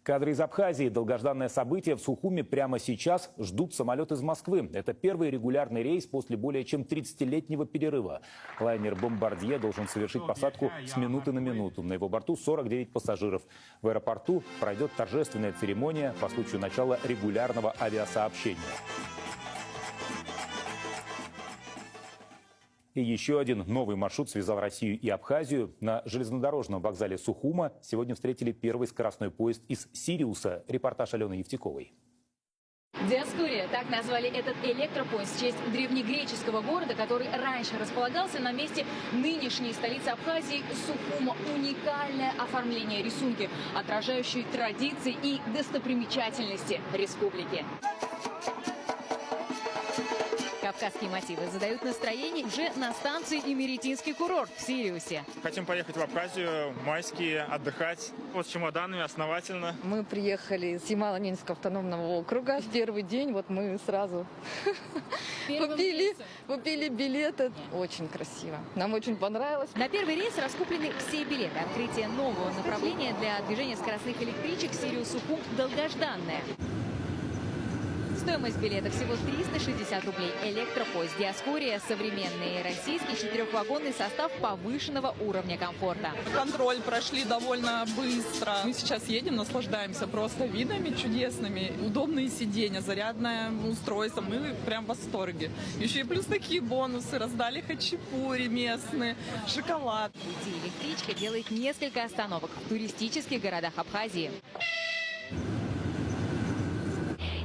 Кадры из Абхазии. Долгожданное событие в Сухуми прямо сейчас ждут самолет из Москвы. Это первый регулярный рейс после более чем 30-летнего перерыва. Лайнер «Бомбардье» должен совершить посадку с минуты на минуту. На его борту 49 пассажиров. В аэропорту пройдет торжественная церемония по случаю начала регулярного авиасообщения. И еще один новый маршрут связал Россию и Абхазию. На железнодорожном вокзале Сухума сегодня встретили первый скоростной поезд из Сириуса. Репортаж Алены Евтиковой. Диаскурия – так назвали этот электропоезд в честь древнегреческого города, который раньше располагался на месте нынешней столицы Абхазии Сухума. Уникальное оформление рисунки, отражающие традиции и достопримечательности республики. Кавказские мотивы задают настроение уже на станции Имеретинский курорт в Сириусе. Хотим поехать в Абхазию, майские, отдыхать. Вот с чемоданами основательно. Мы приехали с Ямало-Ненецкого автономного округа. В первый день вот мы сразу купили билеты. Очень красиво. Нам очень понравилось. На первый рейс раскуплены все билеты. Открытие нового направления для движения скоростных электричек Сириус-Сухум долгожданное. Стоимость билета всего 360 рублей. Электропоезд «Диаскурия» – современный российский четырехвагонный состав повышенного уровня комфорта. Контроль прошли довольно быстро. Мы сейчас едем, наслаждаемся просто видами чудесными. Удобные сиденья, зарядное устройство. Мы прям в восторге. Еще и плюс такие бонусы. Раздали хачапури местные, шоколад. Пути электричка делает несколько остановок в туристических городах Абхазии.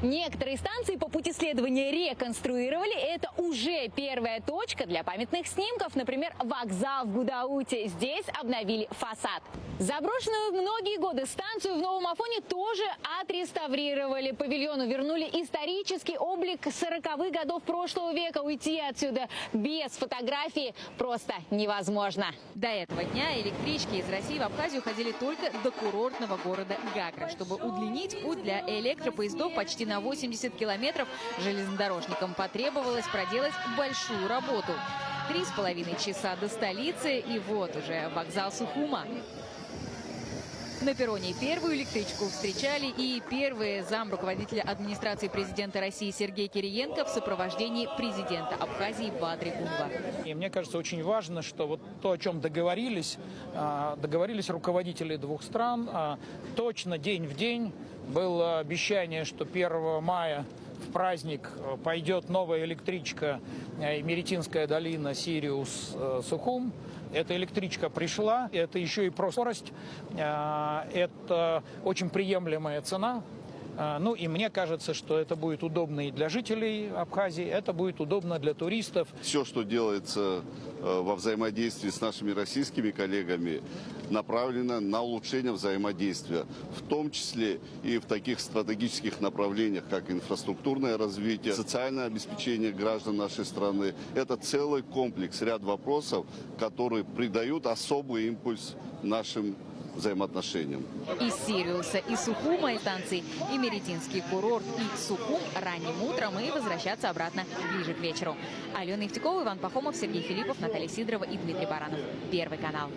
Некоторые станции по пути следования реконструировали. Это уже первая точка для памятных снимков. Например, вокзал в Гудауте. Здесь обновили фасад. Заброшенную многие годы станцию в новом Афоне тоже отреставрировали. Павильону вернули исторический облик 40-х годов прошлого века. Уйти отсюда без фотографии просто невозможно. До этого дня электрички из России в Абхазию ходили только до курортного города Гагра. Чтобы удлинить путь для электропоездов почти на 80 километров, железнодорожникам потребовалось проделать большую работу. 3,5 часа до столицы, и вот уже вокзал Сухума. На перроне первую электричку встречали и первый замруководителя администрации президента России Сергей Кириенко в сопровождении президента Абхазии Бадри Гунва. И мне кажется, очень важно, что вот то, о чем договорились руководители двух стран, точно день в день было обещание, что 1 мая в праздник пойдет новая электричка Имеретинская долина Сириус-Сухум. Эта электричка пришла, это еще и про скорость, это очень приемлемая цена. Ну и мне кажется, что это будет удобно и для жителей Абхазии, это будет удобно для туристов. Все, что делается во взаимодействии с нашими российскими коллегами, направлено на улучшение взаимодействия, в том числе и в таких стратегических направлениях, как инфраструктурное развитие, социальное обеспечение граждан нашей страны. Это целый комплекс, ряд вопросов, которые придают особый импульс нашим взаимоотношениям. Из Сириуса и Сухума, и станции Имеретинский курорт и Сухум ранним утром и возвращаться обратно ближе к вечеру. Алена Евтикова, Иван Пахомов, Сергей Филиппов, Наталья Сидорова и Дмитрий Баранов. Первый канал.